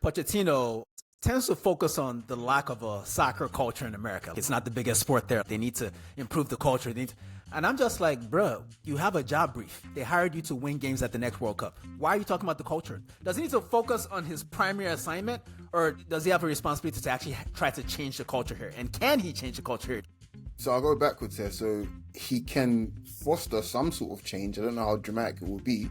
Pochettino tends to focus on the lack of a soccer culture in America. It's not the biggest sport there. They need to improve the culture. And I'm just like, bro, you have a job brief. They hired you to win games at the next World Cup. Why are you talking about the culture? Does he need to focus on his primary assignment, or does he have a responsibility to actually try to change the culture here? And can he change the culture here? So I'll go backwards here. So he can foster some sort of change. I don't know how dramatic it will be,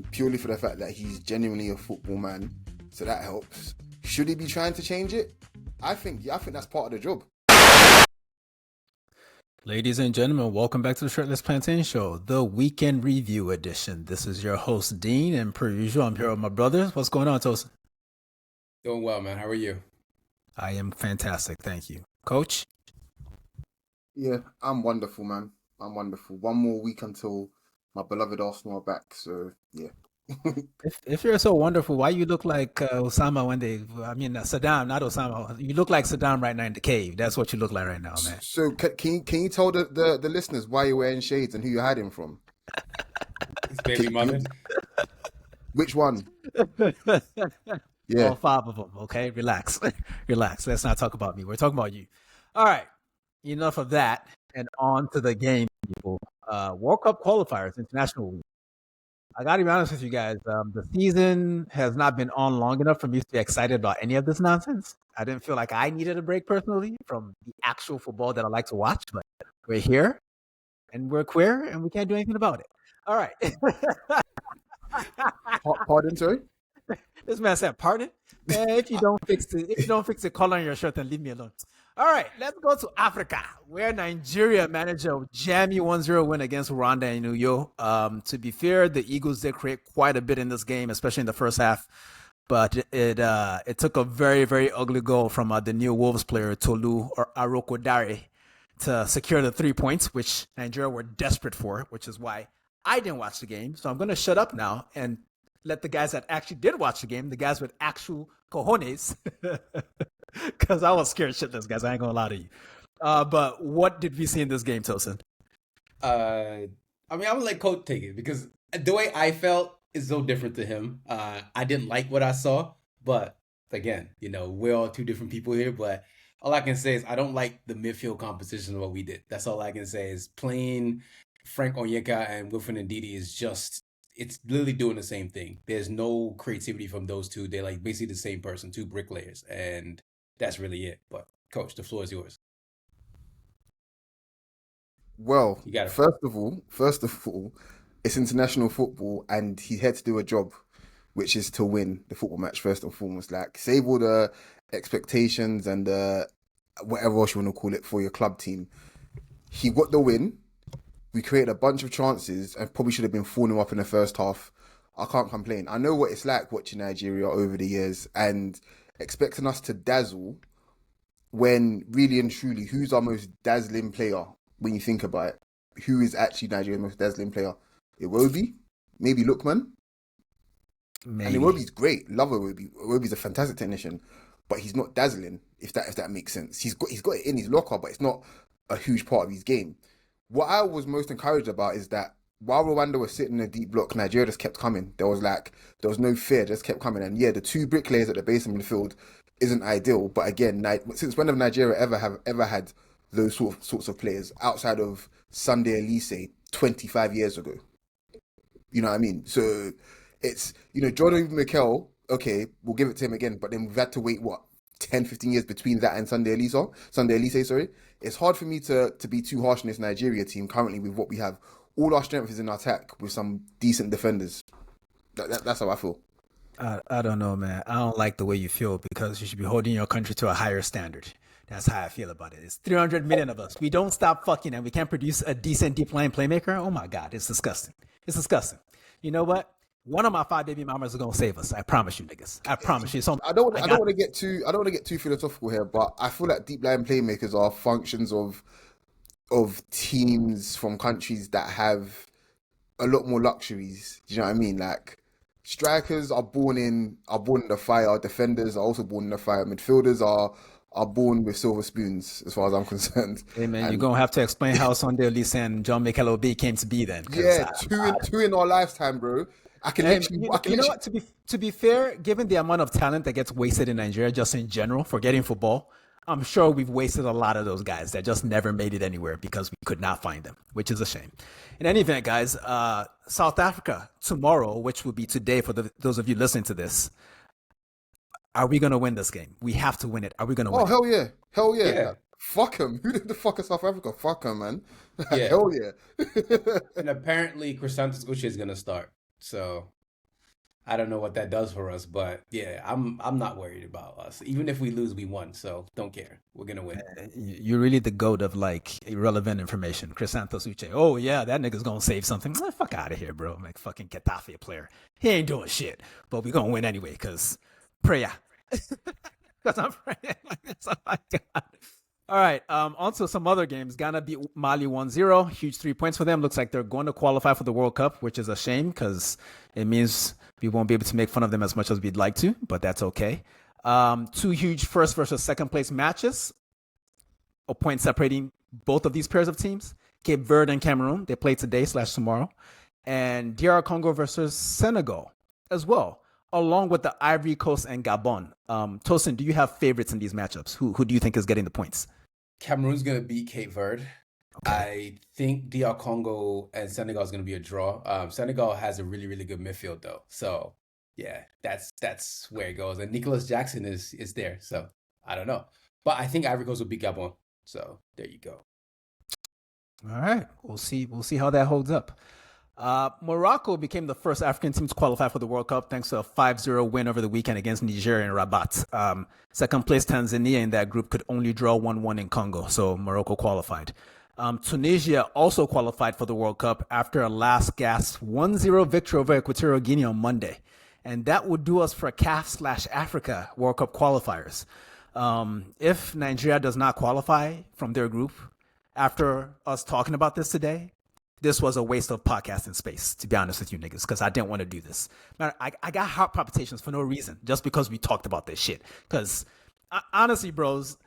purely for the fact that he's genuinely a football man. So that helps. Should he be trying to change it? I think that's part of the job. Ladies and gentlemen, welcome back to the Shirtless Plantain Show, the weekend review edition. This is your host, Dean, and per usual, I'm here with my brothers. What's going on, Tosin? Doing well, man. How are you? I am fantastic, thank you. Coach? Yeah, I'm wonderful, man. I'm wonderful. One more week until my beloved Arsenal are back, so yeah. If you're so wonderful, why you look like Saddam, not Osama. You look like Saddam right now in the cave. That's what you look like right now, man. So can you tell the listeners why you're wearing shades and who you're hiding from? His baby mother. Which one? Yeah. All 5 of them, okay? Relax. Relax. Let's not talk about me. We're talking about you. All right. Enough of that, and on to the game, people. World Cup qualifiers, international week. I got to be honest with you guys. The season has not been on long enough for me to be excited about any of this nonsense. I didn't feel like I needed a break personally from the actual football that I like to watch, but we're here, and we're queer, and we can't do anything about it. All right. Pardon, sorry? This man said, pardon? Man, if you don't fix the collar on your shirt, then leave me alone. All right, let's go to Africa, where Nigeria managed a jammy 1-0 win against Rwanda and Uyo. To be fair, the Eagles did create quite a bit in this game, especially in the first half. But it took a very, very ugly goal from the new Wolves player, Tolu or Arokodare, to secure the 3 points, which Nigeria were desperate for, which is why I didn't watch the game. So I'm going to shut up now and let the guys that actually did watch the game, the guys with actual cojones, because I was scared shitless, guys. I ain't gonna lie to you. But what did we see in this game, Tosin? I'm gonna let Coach take it because the way I felt is so different to him. I didn't like what I saw, but again, we're all two different people here. But all I can say is I don't like the midfield composition of what we did. That's all I can say is playing Frank Onyeka and Wilfred Ndidi is just. It's literally doing the same thing. There's no creativity from those two. They're like basically the same person, 2 bricklayers, and that's really it. But Coach, the floor is yours. Well, You got it. first of all, it's international football, and he's here to do a job, which is to win the football match first and foremost. Like, save all the expectations and whatever else you want to call it for your club team. He got the win. We created a bunch of chances and probably should have been 4-0 up in the first half. I can't complain. I know what it's like watching Nigeria over the years and expecting us to dazzle when really and truly, who's our most dazzling player when you think about it? Who is actually Nigeria's most dazzling player? Iwobi? Maybe Lookman? Maybe. And Iwobi's great. Love Iwobi. Iwobi's a fantastic technician, but he's not dazzling, if that makes sense. He's got it in his locker, but it's not a huge part of his game. What I was most encouraged about is that while Rwanda was sitting in a deep block, Nigeria just kept coming. There was no fear, just kept coming. And yeah, the 2 bricklayers at the base of the field isn't ideal. But again, since when have Nigeria ever had those sorts of players outside of Sunday Elise 25 years ago? You know what I mean? So it's, Jordan Mikel, okay, we'll give it to him again. But then we've had to wait, 10, 15 years between that and Sunday Elise, sorry. It's hard for me to be too harsh on this Nigeria team currently with what we have. All our strength is in attack with some decent defenders. That's how I feel. I don't know, man. I don't like the way you feel because you should be holding your country to a higher standard. That's how I feel about it. It's 300 million of us. We don't stop fucking and we can't produce a decent deep line playmaker. Oh my God, it's disgusting. It's disgusting. You know what? One of my 5 baby mamas is gonna save us. I promise you, niggas. I promise you. So I don't want to get too philosophical here, but I feel like deep line playmakers are functions of teams from countries that have a lot more luxuries. Do you know what I mean? Like, strikers are born in the fire. Defenders are also born in the fire. Midfielders are born with silver spoons, as far as I'm concerned. Hey man, you're gonna have to explain how Sunday Elise and John Mikel Obi came to be then. Yeah, two in our lifetime, bro. I can Hey, literally, you, I can you know literally. what? To be fair, given the amount of talent that gets wasted in Nigeria, just in general, forgetting football, I'm sure we've wasted a lot of those guys that just never made it anywhere because we could not find them, which is a shame. In any event, guys, South Africa tomorrow, which will be today for those of you listening to this, are we going to win this game? We have to win it. Are we going to Oh win it? hell yeah, hell yeah! Yeah, Like, fuck him. Who the fuck is South Africa? Fuck him, man. Like, yeah. hell yeah. And apparently, Chrysanthus Uche is gonna start. So I don't know what that does for us, but yeah, I'm not worried about us. Even if we lose, we won. So don't care. We're gonna win. You're really the goat of like irrelevant information. Chrysanthus Uche. Oh yeah, that nigga's gonna save something. Fuck out of here, bro. I'm like fucking Getafe player. He ain't doing shit. But we gonna win anyway, cause prayer. Because I'm praying. Like, that's all I got. All right. On to some other games. Ghana beat Mali 1-0. Huge 3 points for them. Looks like they're going to qualify for the World Cup, which is a shame because it means we won't be able to make fun of them as much as we'd like to, but that's okay. Two huge first versus second place matches. A point separating both of these pairs of teams. Cape Verde and Cameroon. They play today/tomorrow. And DR Congo versus Senegal as well, along with the Ivory Coast and Gabon. Tosin, do you have favorites in these matchups? Who do you think is getting the points? Cameroon's gonna beat Cape Verde. Okay. I think DR Congo and Senegal is gonna be a draw. Senegal has a really, really good midfield though. So yeah, that's where it goes. And Nicholas Jackson is there. So I don't know. But I think Ivory Coast will beat Gabon. So there you go. All right. We'll see how that holds up. Morocco became the first African team to qualify for the World Cup thanks to a 5-0 win over the weekend against Nigeria in Rabat. Second place Tanzania in that group could only draw 1-1 in Congo, so Morocco qualified. Tunisia also qualified for the World Cup after a last gasp 1-0 victory over Equatorial Guinea on Monday. And that would do us for CAF/Africa World Cup qualifiers. If Nigeria does not qualify from their group after us talking about this today, this was a waste of podcasting space, to be honest with you niggas, because I didn't want to do this. Man, I got heart palpitations for no reason, just because we talked about this shit. Because honestly, bros,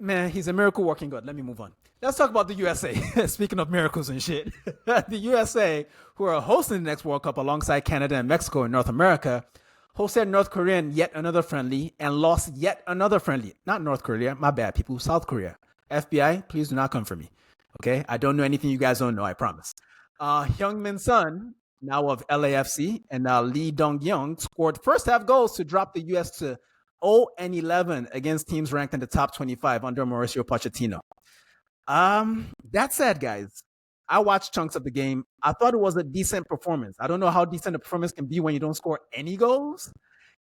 man, he's a miracle working God. Let me move on. Let's talk about the USA. Speaking of miracles and shit, the USA, who are hosting the next World Cup alongside Canada and Mexico in North America, hosted North Korea in yet another friendly and lost yet another friendly. Not North Korea, my bad, people. South Korea. FBI, please do not come for me. Okay, I don't know anything you guys don't know, I promise. Heung-min Son, now of LAFC, and Lee Dong-young scored first half goals to drop the US to 0-11 against teams ranked in the top 25 under Mauricio Pochettino. That said, guys, I watched chunks of the game. I thought it was a decent performance. I don't know how decent a performance can be when you don't score any goals.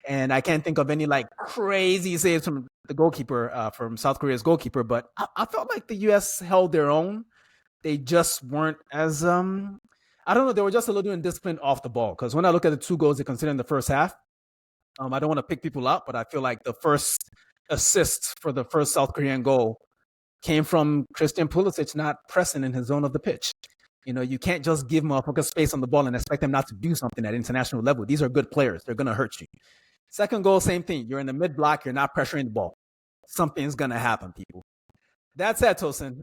And I can't think of any like crazy saves from the goalkeeper, from South Korea's goalkeeper, but I felt like the US held their own. They just weren't as I don't know, they were just a little indisciplined off the ball. Because when I look at the two goals they considered in the first half, I don't want to pick people out, but I feel like the first assist for the first South Korean goal came from Christian Pulisic not pressing in his zone of the pitch. You know, you can't just give motherfuckers space on the ball and expect them not to do something at international level. These are good players. They're going to hurt you. Second goal, same thing. You're in the mid block. You're not pressuring the ball. Something's going to happen, people. That said, Tosin,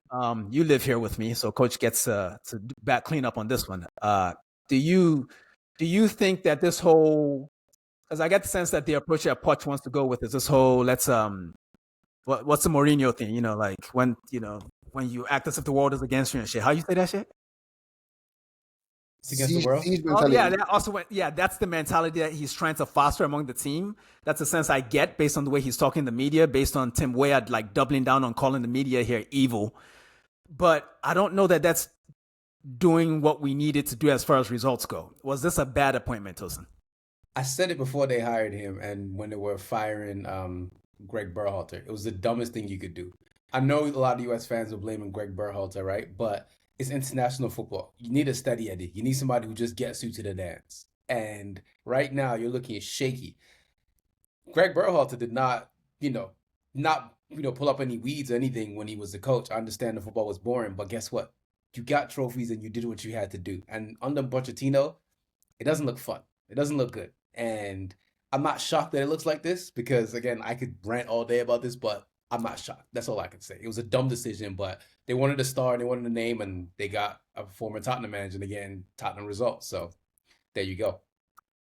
you live here with me, so Coach gets to back clean up on this one. Do you think that this whole, because I get the sense that the approach that Poch wants to go with is this whole what's the Mourinho thing? You know, like when you act as if the world is against you and shit. How you say that shit? It's against the world. Oh, yeah, that also went. Yeah, that's the mentality that he's trying to foster among the team. That's a sense I get based on the way he's talking to the media, based on Tim Weah like doubling down on calling the media here evil. But I don't know that that's doing what we needed to do as far as results go. Was this a bad appointment, Tosin? I said it before they hired him, and when they were firing Greg Berhalter, it was the dumbest thing you could do. I know a lot of U.S. fans are blaming Greg Berhalter, right? But it's international football. You need a steady Eddie. You need somebody who just gets you to the dance. And right now, you're looking shaky. Greg Berhalter did not pull up any weeds or anything when he was the coach. I understand the football was boring, but guess what? You got trophies and you did what you had to do. And under Pochettino, it doesn't look fun. It doesn't look good. And I'm not shocked that it looks like this because, again, I could rant all day about this, but I'm not shocked. That's all I can say. It was a dumb decision, but they wanted a star and they wanted a name, and they got a former Tottenham manager, and again, Tottenham results. So there you go.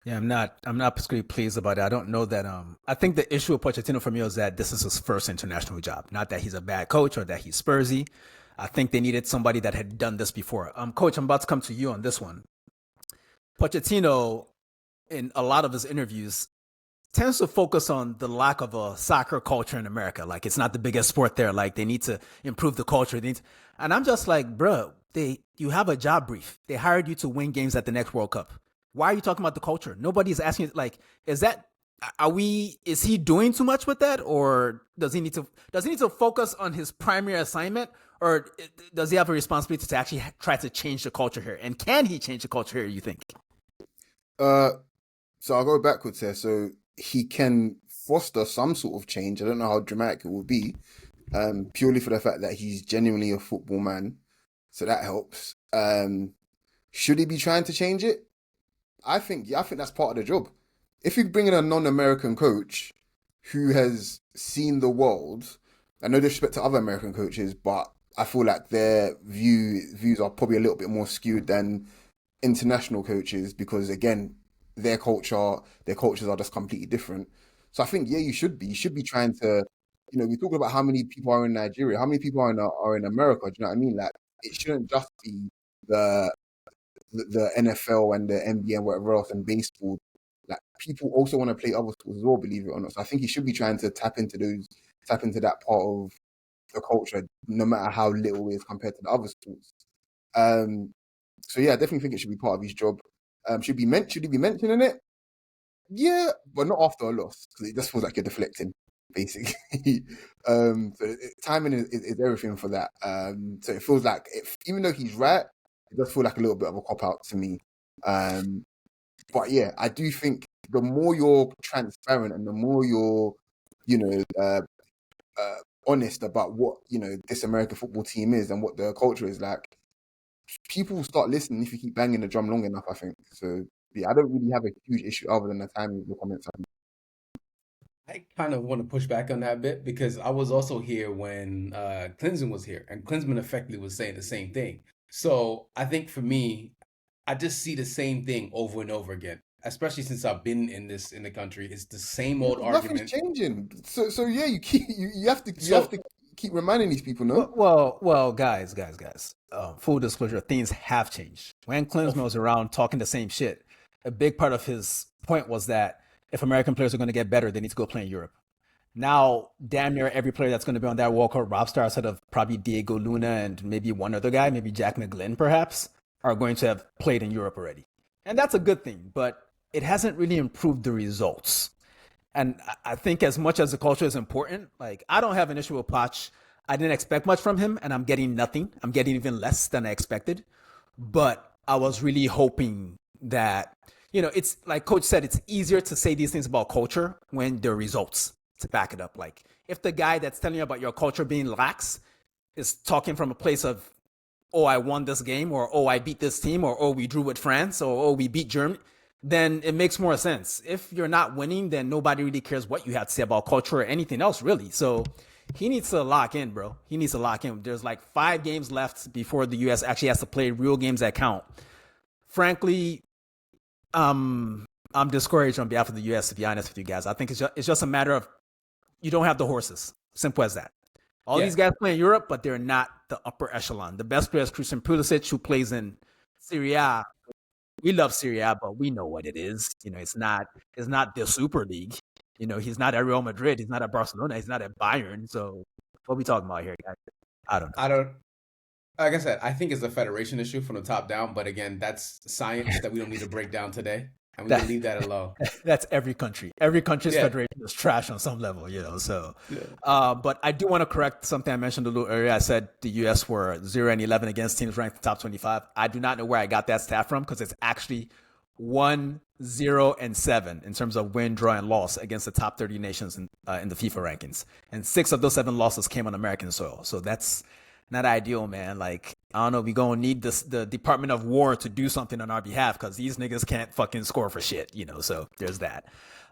Yeah, I'm not particularly pleased about it. I don't know that I think the issue with Pochettino for me is that this is his first international job. Not that he's a bad coach or that he's Spursy. I think they needed somebody that had done this before. Coach, I'm about to come to you on this one. Pochettino, in a lot of his interviews, tends to focus on the lack of a soccer culture in America. Like it's not the biggest sport there. Like they need to improve the culture. And I'm just like, bro, you have a job brief. They hired you to win games at the next World Cup. Why are you talking about the culture? Nobody's asking. Like, is he doing too much with that, or does he need to focus on his primary assignment, or does he have a responsibility to actually try to change the culture here? And can he change the culture here? You think? So I'll go backwards here. So he can foster some sort of change. I don't know how dramatic it will be, purely for the fact that he's genuinely a football man. So that helps. Should he be trying to change it? I think that's part of the job. If you bring in a non-American coach who has seen the world, and no disrespect to other American coaches, but I feel like their views are probably a little bit more skewed than international coaches because again, their cultures are just completely different. So I think you should be trying to, we're talking about how many people are in Nigeria, how many people are in America. Do you know what I mean? Like it shouldn't just be the NFL and the NBA and whatever else and baseball. Like people also want to play other sports as well, believe it or not. So I think he should be trying to tap into that part of the culture, no matter how little it is compared to the other sports. So I definitely think it should be part of his job. Should he be mentioning it? Yeah, but not after a loss because it just feels like you're deflecting, basically. Timing is everything for that. So it feels like even though he's right, it does feel like a little bit of a cop out to me. But I do think the more you're transparent and the more you're, honest about what this American football team is and what the culture is like, people will start listening if you keep banging the drum long enough, I think. So I don't really have a huge issue other than the timing of the comments. I kind of want to push back on that bit because I was also here when Klinsmann was here, and Klinsmann effectively was saying the same thing. So I think for me, I just see the same thing over and over again. Especially since I've been in the country, it's the same old argument. Nothing's changing. So you have to keep reminding these people, no? Well, guys. Full disclosure, things have changed. When Klinsmann was around talking the same shit, a big part of his point was that if American players are going to get better, they need to go play in Europe. Now, damn near every player that's going to be on that World Cup roster, outside of probably Diego Luna and maybe one other guy, maybe Jack McGlynn perhaps, are going to have played in Europe already. And that's a good thing, but it hasn't really improved the results. And I think as much as the culture is important, like I don't have an issue with Poch. I didn't expect much from him, and I'm getting nothing. I'm getting even less than I expected. But I was really hoping that, it's like Coach said, it's easier to say these things about culture when there are results to back it up. Like if the guy that's telling you about your culture being lax is talking from a place of, oh, I won this game, or oh, I beat this team, or oh, we drew with France, or oh, we beat Germany, then it makes more sense. If you're not winning, then nobody really cares what you have to say about culture or anything else, really. So he needs to lock in, bro. He needs to lock in. There's like 5 games left before the U.S. actually has to play real games that count. Frankly, I'm discouraged on behalf of the U.S., to be honest with you guys. I think it's just a matter of you don't have the horses. Simple as that. All these guys play in Europe, but they're not the upper echelon. The best player is Christian Pulisic, who plays in Serie A. We love Serie A, but we know what it is. It's not the Super League. He's not at Real Madrid. He's not at Barcelona. He's not at Bayern. So what are we talking about here, guys? I don't know. Like I said, I think it's a federation issue from the top down. But again, that's science that we don't need to break down today. And we can leave that alone. That's every country. Every country's federation is trash on some level, So, but I do want to correct something I mentioned a little earlier. I said the U.S. were 0-11 against teams ranked in the top 25. I do not know where I got that stat from because it's actually 1-0-7 in terms of win, draw, and loss against the top 30 nations in the FIFA rankings. And 6 of those 7 losses came on American soil. So that's not ideal, man. Like, I don't know, we gonna need the Department of War to do something on our behalf because these niggas can't fucking score for shit, so there's that.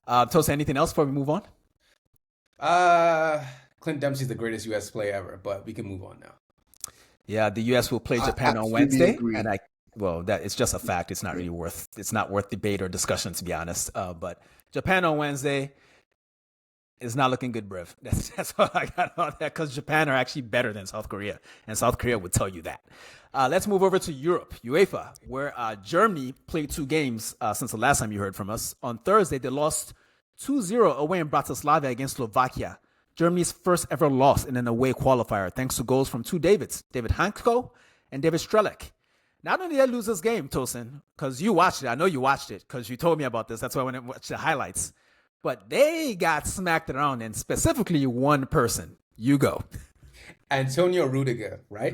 Tosa, anything else before we move on? Clint Dempsey's the greatest U.S. player ever, but we can move on now. Yeah, the U.S. will play Japan on Wednesday, agree. and well, that it's just a fact. It's not worth debate or discussion, to be honest. But Japan on Wednesday is not looking good, bruv. That's all I got on that, because Japan are actually better than South Korea, and South Korea would tell you that. Let's move over to Europe, UEFA, where Germany played 2 games since the last time you heard from us. On Thursday, they lost 2-0 away in Bratislava against Slovakia. Germany's first ever loss in an away qualifier, thanks to goals from 2 Davids, David Hansko and David Strelec. Not only did they lose this game, Tosin, because you watched it. I know you watched it because you told me about this. That's why I went and watched the highlights. But they got smacked around, and specifically one person. You go. Antonio Rudiger, right?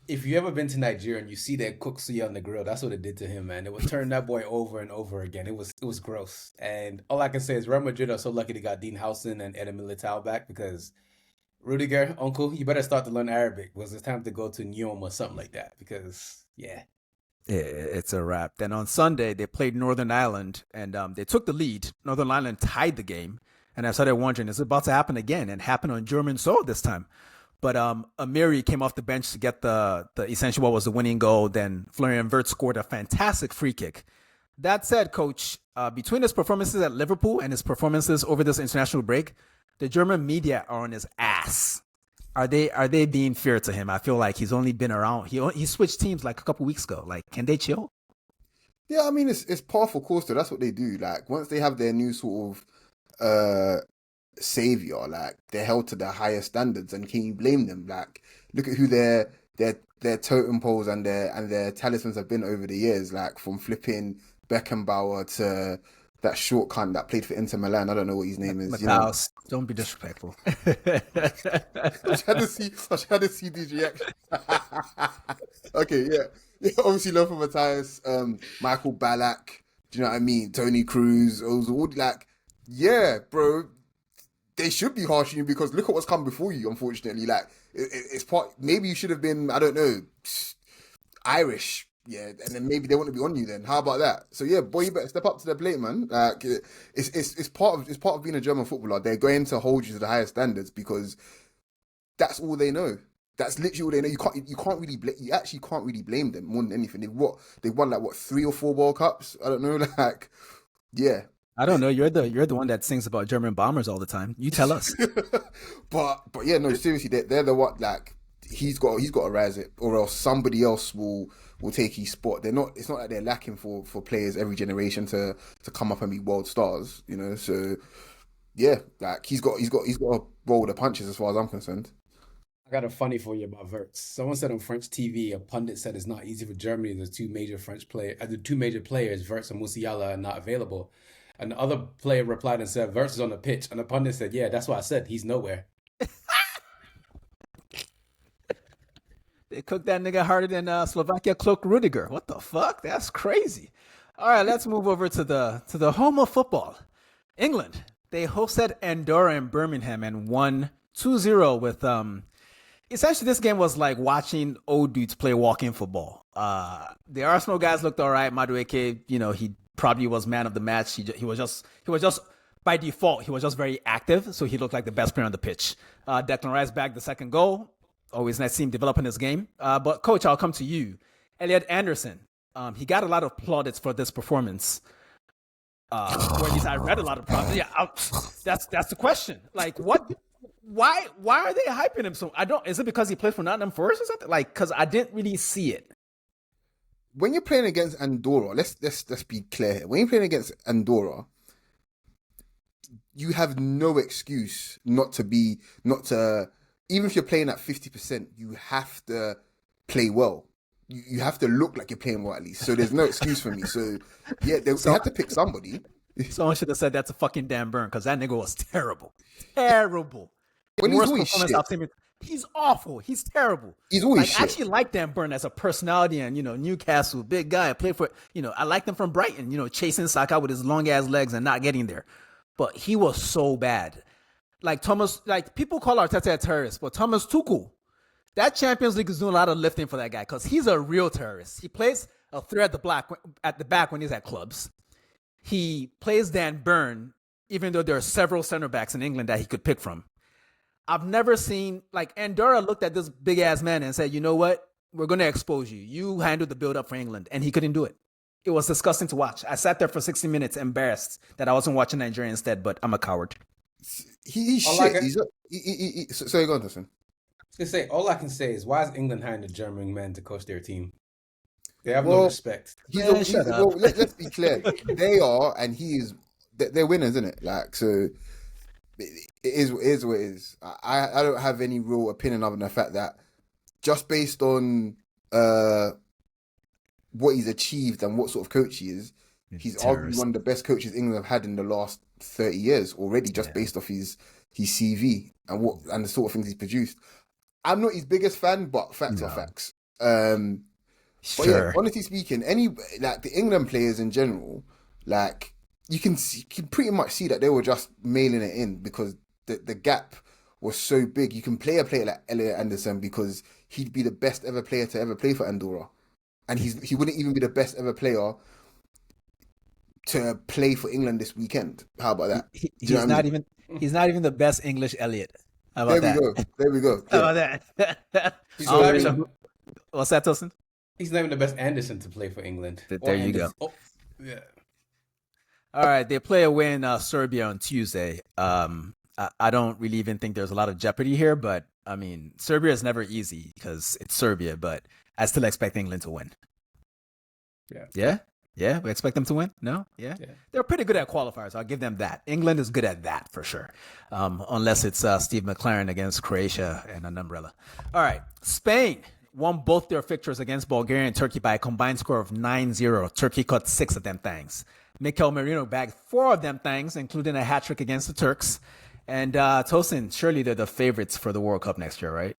If you ever been to Nigeria and you see that cook suya on the grill, that's what it did to him, man. It would turn that boy over and over again. It was gross. And all I can say is Real Madrid are so lucky they got Dean Howson and Eder Militao back, because Rudiger, uncle, you better start to learn Arabic, because it's time to go to Neom or something like that, because, yeah. It's a wrap. Then on Sunday, they played Northern Ireland, and they took the lead. Northern Ireland tied the game, and I started wondering, is it about to happen again? And happened on German soil this time. But Amiri came off the bench to get the essentially what was the winning goal. Then Florian Wirtz scored a fantastic free kick. That said, Coach, between his performances at Liverpool and his performances over this international break, the German media are on his ass. Are they being fair to him? I feel like he's only been around. He switched teams like a couple weeks ago. Like, can they chill? Yeah, I mean, it's par for course, though. That's what they do. Like, once they have their new sort of savior, like, they're held to the highest standards. And can you blame them? Like, look at who their totem poles and their talismans have been over the years. Like, from flipping Beckenbauer to that short cunt that played for Inter Milan. I don't know what his name is. Matthias, don't be disrespectful. I tried to see these reactions. Okay, yeah. Obviously, love for Matthias, Michael Ballack. Do you know what I mean? Tony Cruz. It was all like, yeah, bro. They should be harshing you, because look at what's come before you. Unfortunately, like it's part. Maybe you should have been, I don't know, Irish. Yeah, and then maybe they want to be on you then. How about that? So yeah, boy, you better step up to the plate, man. Like it's part of being a German footballer. They're going to hold you to the highest standards because that's all they know. That's literally all they know. You actually can't really blame them more than anything. They won like what 3 or 4 World Cups? I don't know. Like, yeah. I don't know. You're the one that sings about German bombers all the time. You tell us. but yeah, no, seriously, they're the one. Like, he's got to rise it, or else somebody else will take his spot. It's not like they're lacking for players every generation to come up and be world stars, you know. So yeah, like he's got to roll the punches as far as I'm concerned. I got a funny for you about Wirtz. Someone said on French TV, a pundit said it's not easy for Germany. The two major players, Wirtz and Musiala, are not available. And the other player replied and said, Wirtz is on the pitch. And the pundit said, yeah, that's why I said he's nowhere. They cooked that nigga harder than Slovakia cloaked Rudiger. What the fuck? That's crazy. All right, let's move over to the home of football. England. They hosted Andorra in Birmingham and won 2-0 with essentially this game was like watching old dudes play walk-in football. The Arsenal guys looked all right. Madueke, he probably was man of the match. He was just by default, he was just very active, so he looked like the best player on the pitch. Declan Rice bagged the second goal. Always nice to see him developing his game. But coach, I'll come to you. Elliot Anderson, he got a lot of plaudits for this performance. Or at least I read a lot of plaudits. Yeah, that's the question. Like, what? Why are they hyping him so? Is it because he played for Nottingham Forest or something? Like, because I didn't really see it. When you're playing against Andorra, let's be clear here. When you're playing against Andorra, you have no excuse not to even if you're playing at 50%, you have to play well. You have to look like you're playing well at least. So there's no excuse for me. So yeah, they had to pick somebody. Someone should have said that's a fucking Dan Burn, because that nigga was terrible. Terrible. When he's always shit. He's awful. He's terrible. He's always shit. I actually like Dan Burn as a personality, and Newcastle, big guy, played for I liked him from Brighton, chasing Saka with his long ass legs and not getting there. But he was so bad. Like Thomas, like people call Arteta a terrorist, but Thomas Tuchel, that Champions League is doing a lot of lifting for that guy, because he's a real terrorist. He plays a threat at the back when he's at clubs. He plays Dan Burn, even though there are several center backs in England that he could pick from. I've never seen, like, Andorra looked at this big ass man and said, you know what? we're going to expose you. You handled the build up for England, and he couldn't do it. It was disgusting to watch. I sat there for 60 minutes embarrassed that I wasn't watching Nigeria instead, but I'm a coward. He's All shit. I Sorry, go on, Dustin. can say, all I can say is, why is England hiring a German man to coach their team? They have no respect. Well, let's be clear. They are, and he is. They're winners, isn't it? Like, so it is what it is. I don't have any real opinion other than the fact that just based on what he's achieved and what sort of coach he is, he's arguably one of the best coaches England have had in the last 30 years already, just based off his CV and the sort of things he's produced. I'm not his biggest fan, but facts are facts. But yeah, honestly speaking, the England players in general, like you can pretty much see that they were just mailing it in because the gap was so big. You can play a player like Elliot Anderson because he'd be the best ever player to ever play for Andorra, and he wouldn't even be the best ever player to play for England this weekend. How about that? He's not even the best English Elliot. How about There we go. How about that? What's that, Tosin? He's not even the best Anderson to play for England. There you go. Oh, yeah. All right, they play away in Serbia on Tuesday. I don't really even think there's a lot of jeopardy here, but I mean, Serbia is never easy because it's Serbia, but I still expect England to win. Yeah, we expect them to win? No? Yeah? They're pretty good at qualifiers. I'll give them that. England is good at that for sure. Unless it's Steve McLaren against Croatia and an umbrella. All right, Spain won both their fixtures against Bulgaria and Turkey by a combined score of 9-0. Turkey caught 6 of them things. Mikel Merino bagged 4 of them things, including a hat trick against the Turks. And Tosin, surely they're the favorites for the World Cup next year, right?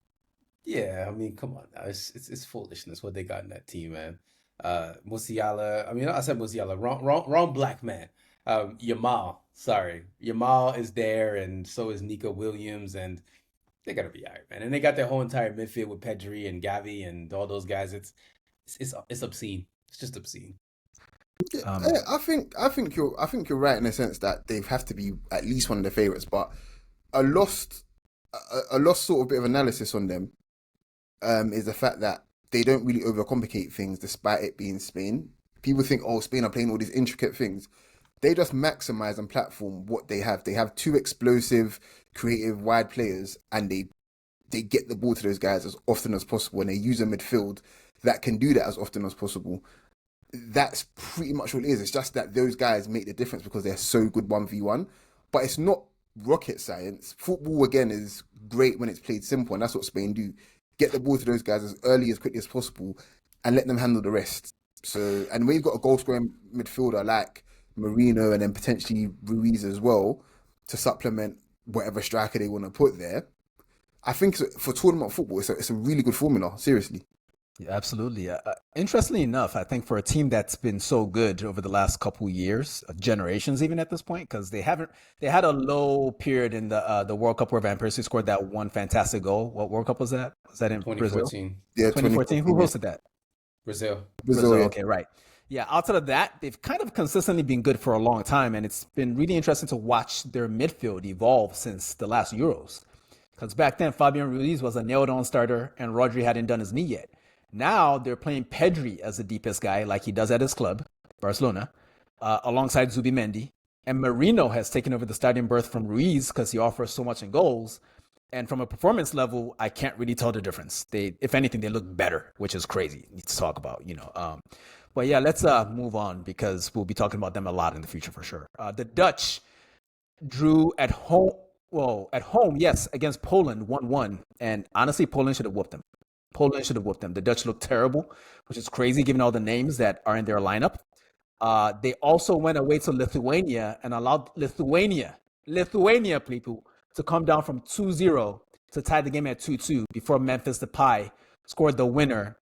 Yeah, I mean, come on now. It's foolishness what they got in that team, man. Musiala, I mean, I said Musiala, wrong black man. Yamal is there, and so is Nico Williams, and they gotta be all right, man. And they got their whole entire midfield with Pedri and Gavi and all those guys. It's obscene. It's just obscene. I think you're right in the sense that they have to be at least one of the favorites, but a lost sort of bit of analysis on them is the fact that they don't really overcomplicate things despite it being Spain. People think, Spain are playing all these intricate things. They just maximize and platform what they have. They have 2 explosive, creative, wide players, and they get the ball to those guys as often as possible, and they use a midfield that can do that as often as possible. That's pretty much what it is. It's just that those guys make the difference because they're so good 1v1. But it's not rocket science. Football, again, is great when it's played simple, and that's what Spain do. Get the ball to those guys as early, as quickly as possible, and let them handle the rest. So, and when you've got a goal-scoring midfielder like Marino and then potentially Ruiz as well to supplement whatever striker they want to put there, I think for tournament football, it's a really good formula. Seriously. Yeah, absolutely. Interestingly enough, I think for a team that's been so good over the last couple years, generations even at this point, because they had a low period in the World Cup where Van Persie scored that one fantastic goal. What World Cup was that? Was that in 2014? Brazil? Yeah, 2014. Who hosted that? Brazil. Yeah. Okay, right. Yeah, outside of that, they've kind of consistently been good for a long time, and it's been really interesting to watch their midfield evolve since the last Euros. Because back then, Fabian Ruiz was a nailed-on starter, and Rodri hadn't done his knee yet. Now they're playing Pedri as the deepest guy, like he does at his club, Barcelona, alongside Zubimendi. And Marino has taken over the starting berth from Ruiz because he offers so much in goals. And from a performance level, I can't really tell the difference. If anything, they look better, which is crazy to talk about, But yeah, let's move on because we'll be talking about them a lot in the future for sure. The Dutch drew at home. Well, at home, yes, against Poland, 1-1. And honestly, Poland should have whooped them. The Dutch look terrible, which is crazy given all the names that are in their lineup. They also went away to Lithuania and allowed Lithuania people to come down from 2-0 to tie the game at 2-2 before Memphis Depay scored the winner.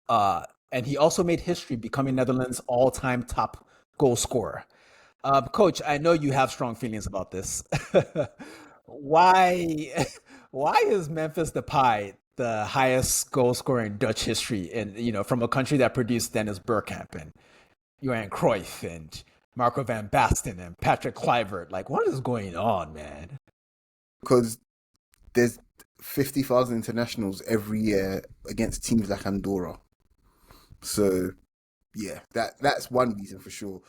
And he also made history becoming Netherlands' all-time top goal scorer. Coach, I know you have strong feelings about this. Why is Memphis Depay the highest goal scorer in Dutch history, and from a country that produced Dennis Bergkamp and Johan Cruyff and Marco van Basten and Patrick Kluivert? Like, what is going on, man? Because there's 50,000 internationals every year against teams like Andorra. So, yeah, that's one reason for sure.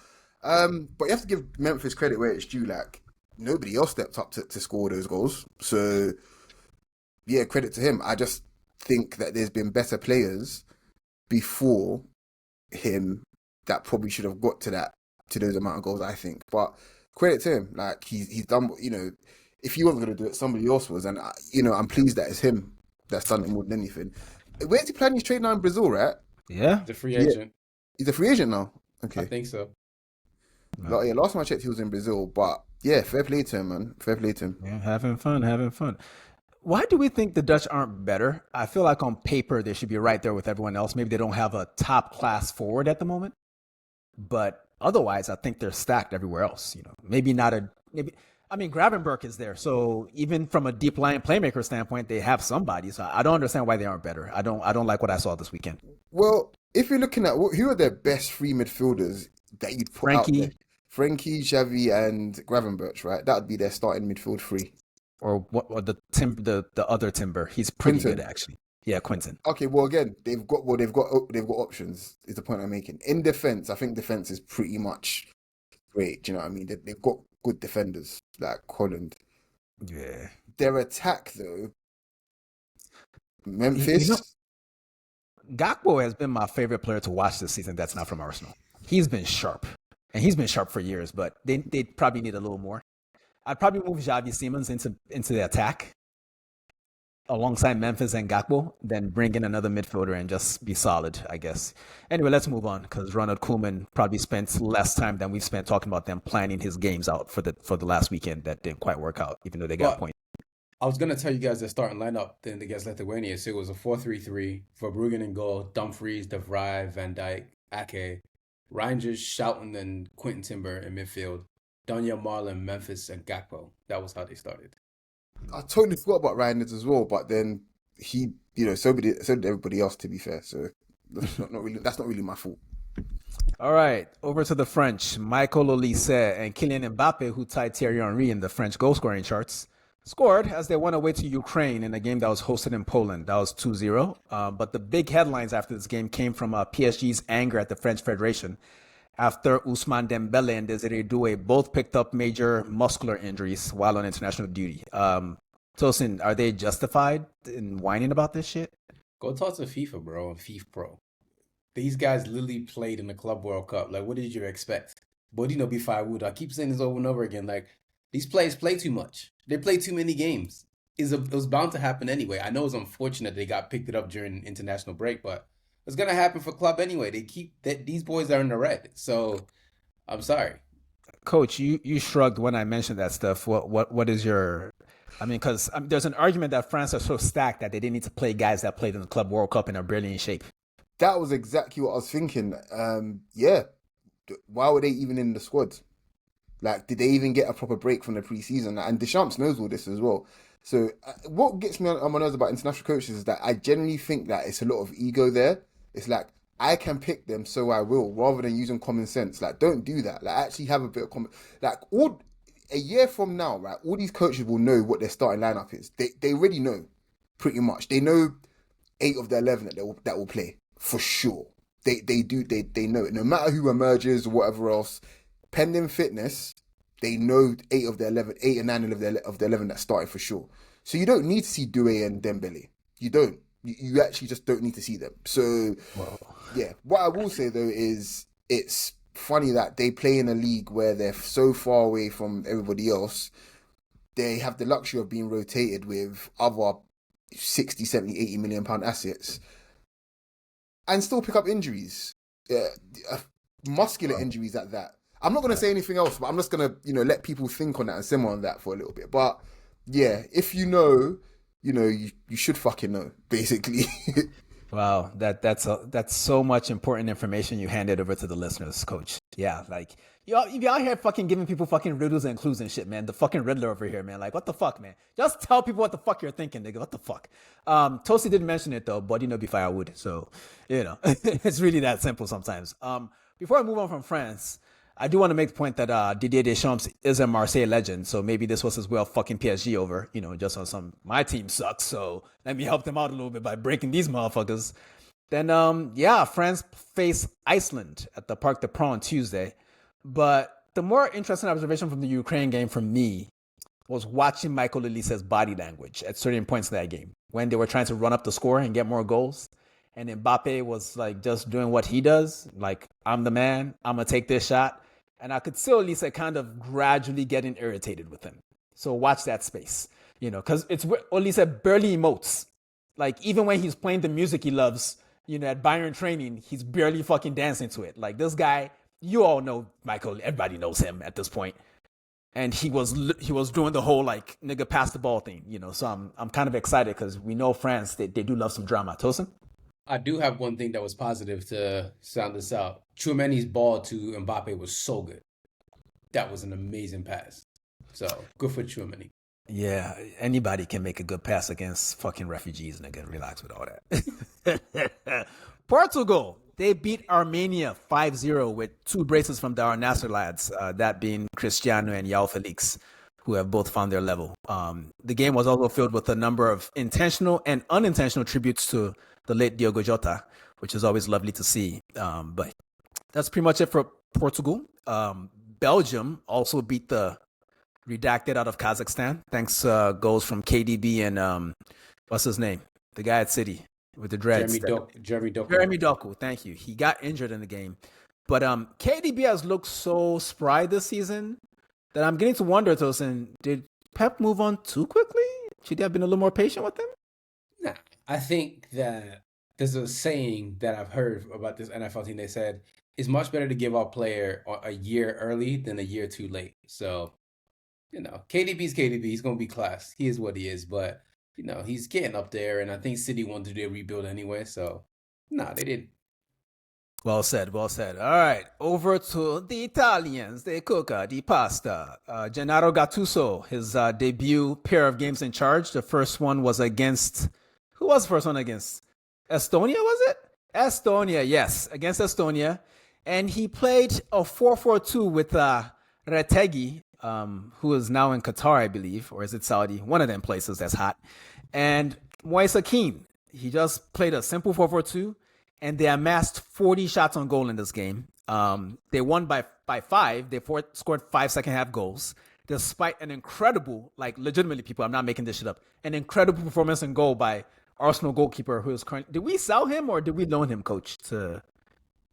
But you have to give Memphis credit where it's due. Like, nobody else stepped up to score those goals. So, yeah, credit to him. I just think that there's been better players before him that probably should have got to those amount of goals, I think. But credit to him. Like, he's done, if he wasn't going to do it, somebody else was. And, I'm pleased that it's him that's done it more than anything. Where's he planning his trade now in Brazil, right? Yeah. The free agent. He's a free agent now? Okay. I think so. Like, yeah, last time I checked, he was in Brazil. But, yeah, fair play to him, man. Fair play to him. Yeah, having fun. Why do we think the Dutch aren't better? I feel like on paper, they should be right there with everyone else. Maybe they don't have a top-class forward at the moment. But otherwise, I think they're stacked everywhere else. Maybe not Gravenberch is there. So even from a deep line playmaker standpoint, they have somebody. So I don't understand why they aren't better. I don't like what I saw this weekend. Well, if you're looking at who are their best three midfielders that you'd put out there? Frankie, Xavi, and Gravenberch, right? That would be their starting midfield three. Or the other Timber. He's pretty good, actually. Yeah, Quinton. Okay, well, again, they've got options. Is the point I'm making. In defense, I think defense is pretty much great. Do you know what I mean? They've got good defenders like Holland. Yeah. Their attack, though, Memphis. Gakpo has been my favorite player to watch this season. That's not from Arsenal. He's been sharp, and he's been sharp for years. But they probably need a little more. I'd probably move Xavi Simons into the attack alongside Memphis and Gakpo, then bring in another midfielder and just be solid, I guess. Anyway, let's move on because Ronald Koeman probably spent less time than we've spent talking about them planning his games out for the last weekend that didn't quite work out, even though they got points. I was going to tell you guys the starting lineup then against Lithuania. So it was a 4-3-3, Verbruggen in goal, Dumfries, De Vrij, Van Dijk, Ake, Rangers, Schouten, and Quinton Timber in midfield, Danya Marlin, Memphis, and Gakpo. That was how they started. I totally forgot about Reinders as well, but then he, so did everybody else, to be fair. So that's not really my fault. All right, over to the French. Michael Olise and Kylian Mbappe, who tied Thierry Henry in the French goal-scoring charts, scored as they went away to Ukraine in a game that was hosted in Poland. That was 2-0. But the big headlines after this game came from PSG's anger at the French Federation after Ousmane Dembele and Desiree Doué both picked up major muscular injuries while on international duty. Tosin, are they justified in whining about this shit? Go talk to FIFA, bro, and FIFA Pro. These guys literally played in the Club World Cup. Like, what did you expect? Bodino be firewood. I keep saying this over and over again. Like, these players play too much. They play too many games. It was bound to happen anyway. I know it's unfortunate they got picked it up during international break, but it's gonna happen for club anyway. These boys are in the red. So I'm sorry. Coach, you shrugged when I mentioned that stuff. What is your? I mean, because there's an argument that France are so stacked that they didn't need to play guys that played in the Club World Cup and are barely in shape. That was exactly what I was thinking. Yeah, why were they even in the squad? Like, did they even get a proper break from the preseason? And Deschamps knows all this as well. So what gets me on my nerves about international coaches is that I generally think that it's a lot of ego there. It's like, I can pick them, so I will, rather than using common sense. Like, don't do that. Like, actually have a bit of common... Like, a year from now, right, all these coaches will know what their starting lineup is. They already know, pretty much. They know 8 of the 11 that will play, for sure. They know it. No matter who emerges or whatever else, pending fitness, they know 8 of the 11, 8 and 9 of the 11 that started for sure. So you don't need to see Doué and Dembele. You don't. You actually just don't need to see them. So, yeah. What I will say, though, is it's funny that they play in a league where they're so far away from everybody else. They have the luxury of being rotated with other 60, 70, 80 million pound assets and still pick up injuries. Muscular injuries at that. I'm not going to say anything else, but I'm just going to, let people think on that and simmer on that for a little bit. But yeah, if you know, you should fucking know, basically. Wow, that's so much important information you handed over to the listeners, Coach. Yeah, like you out here fucking giving people fucking riddles and clues and shit, man. The fucking Riddler over here, man. Like, what the fuck, man? Just tell people what the fuck you're thinking, nigga. What the fuck? Tosi didn't mention it though, but be firewood. So it's really that simple sometimes. Before I move on from France, I do want to make the point that Didier Deschamps is a Marseille legend, so maybe this was his way of fucking PSG over, just on some, my team sucks, so let me help them out a little bit by breaking these motherfuckers. Then, France face Iceland at the Parc des Princes on Tuesday. But the more interesting observation from the Ukraine game for me was watching Michael Olise's body language at certain points in that game when they were trying to run up the score and get more goals. And Mbappe was like just doing what he does. Like, I'm the man. I'm going to take this shot. And I could see Olise kind of gradually getting irritated with him. So watch that space, because Olise barely emotes. Like, even when he's playing the music he loves, at Bayern training, he's barely fucking dancing to it. Like, this guy, you all know Michael, everybody knows him at this point. And he was doing the whole, like, nigga pass the ball thing, So I'm kind of excited because we know France, they do love some drama. Tosin? I do have one thing that was positive to sound this out. Tchouameni's ball to Mbappe was so good. That was an amazing pass. So, good for Tchouameni. Yeah, anybody can make a good pass against fucking refugees, nigga. Relax with all that. Portugal, they beat Armenia 5-0 with 2 braces from the Al Nassr lads, that being Cristiano and João Felix, who have both found their level. The game was also filled with a number of intentional and unintentional tributes to the late Diogo Jota, which is always lovely to see. But that's pretty much it for Portugal. Belgium also beat the redacted out of Kazakhstan. Thanks goals from KDB and what's his name? The guy at City with the dreads. Jeremy Doku. Jeremy Doku, thank you. He got injured in the game. But KDB has looked so spry this season that I'm getting to wonder, Tosin, did Pep move on too quickly? Should he have been a little more patient with him? Nah, I think that there's a saying that I've heard about this NFL team. They said it's much better to give our player a year early than a year too late. So, KDB's KDB. He's going to be class. He is what he is. But, he's getting up there. And I think City wanted to do a rebuild anyway. So, they didn't. Well said, well said. All right, over to the Italians. They cook the pasta. Gennaro Gattuso, his debut pair of games in charge. The first one was against... Who was the first one against? Estonia, was it? Estonia, yes, against Estonia. And he played a 4-4-2 with Retegui, who is now in Qatar, I believe, or is it Saudi? One of them places that's hot. And Moise Kean, he just played a simple 4-4-2, and they amassed 40 shots on goal in this game. They won by 5. They scored 5 second-half goals, despite an incredible, like legitimately, people, I'm not making this shit up, an incredible performance in goal by Arsenal goalkeeper who is currently... Did we sell him or did we loan him, coach, to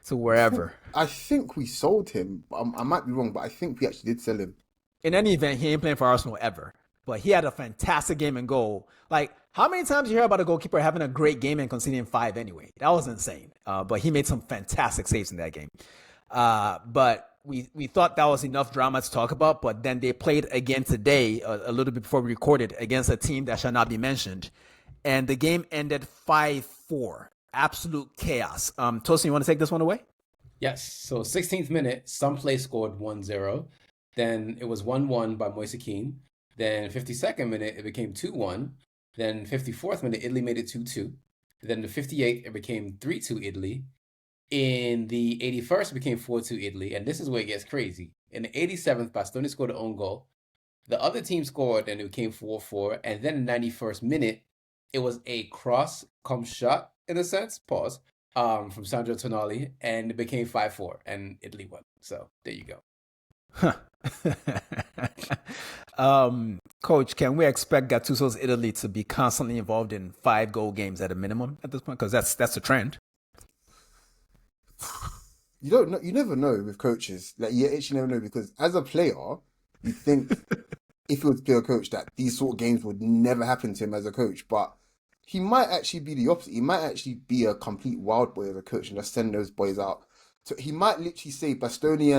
wherever? I think we sold him. I might be wrong, but I think we actually did sell him. In any event, he ain't playing for Arsenal ever. But he had a fantastic game in goal. Like, how many times you hear about a goalkeeper having a great game and conceding 5 anyway? That was insane. But he made some fantastic saves in that game. But we thought that was enough drama to talk about. But then they played again today, a little bit before we recorded, against a team that shall not be mentioned. And the game ended 5-4. Absolute chaos. Tosin, you want to take this one away? Yes. So 16th minute, some place scored 1-0. Then it was 1-1 by Moise Kean. Then 52nd minute, it became 2-1. Then 54th minute, Italy made it 2-2. Then the 58th, it became 3-2 Italy. In the 81st, it became 4-2 Italy. And this is where it gets crazy. In the 87th, Bastoni scored an own goal. The other team scored, and it became 4-4. And then in the 91st minute, it was a cross come shot, in a sense, pause, from Sandro Tonali, and it became 5-4, and Italy won. So there you go. Coach, can we expect Gattuso's Italy to be constantly involved in 5-goal games at a minimum at this point? Because that's a trend. You don't know. You never know with coaches. Like, you actually never know, because as a player, you think if he was to play a coach that these sort of games would never happen to him as a coach, but he might actually be the opposite. He might actually be a complete wild boy as a coach and just send those boys out. So he might literally say, Bastoni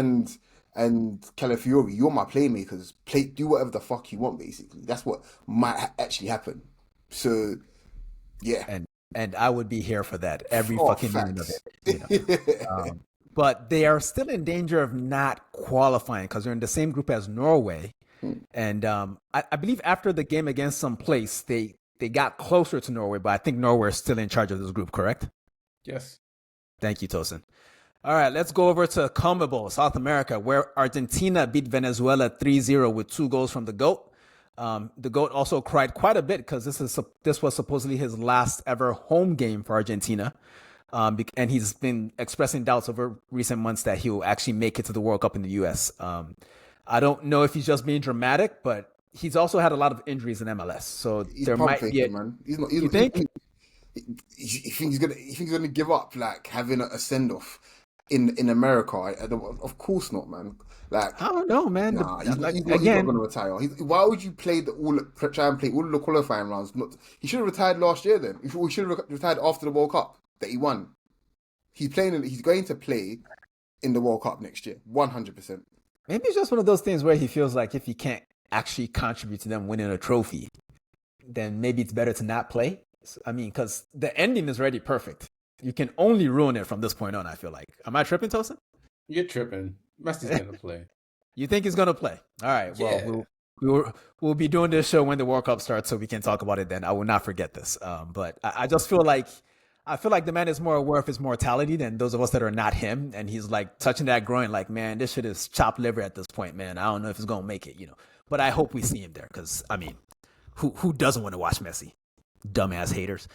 and Calafiori, you're my playmakers. Do whatever the fuck you want, basically. That's what might actually happen. So, yeah. And I would be here for that every fucking minute of it. Yeah. But they are still in danger of not qualifying because they're in the same group as Norway. And I believe after the game against some place, they got closer to Norway, but I think Norway is still in charge of this group, correct? Yes. Thank you, Tosin. All right, let's go over to CONMEBOL, South America, where Argentina beat Venezuela 3-0 with 2 goals from the GOAT. The GOAT also cried quite a bit because this was supposedly his last ever home game for Argentina. And he's been expressing doubts over recent months that he'll actually make it to the World Cup in the U.S. I don't know if he's just being dramatic, but he's also had a lot of injuries in MLS. So there might be a... man. He's not. You think? You think he's gonna give up like having a send off in America? Of course not, man. Like I don't know, man. Nah, he's not going to retire. Why would you try and play all the qualifying rounds? He should have retired last year. Then he should have retired after the World Cup that he won. He's going to play in the World Cup next year, 100%. Maybe it's just one of those things where he feels like if he can't actually contribute to them winning a trophy, then maybe it's better to not play. I mean, because the ending is already perfect. You can only ruin it from this point on, I feel like. Am I tripping, Tosin? You're tripping. Messi's going to play. You think he's going to play? All right. Well, we'll be doing this show when the World Cup starts, so we can talk about it then. I will not forget this. But I just feel like the man is more aware of his mortality than those of us that are not him. And he's like touching that groin like, man, this shit is chopped liver at this point, man. I don't know if he's going to make it, But I hope we see him there because, I mean, who doesn't want to watch Messi? Dumbass haters.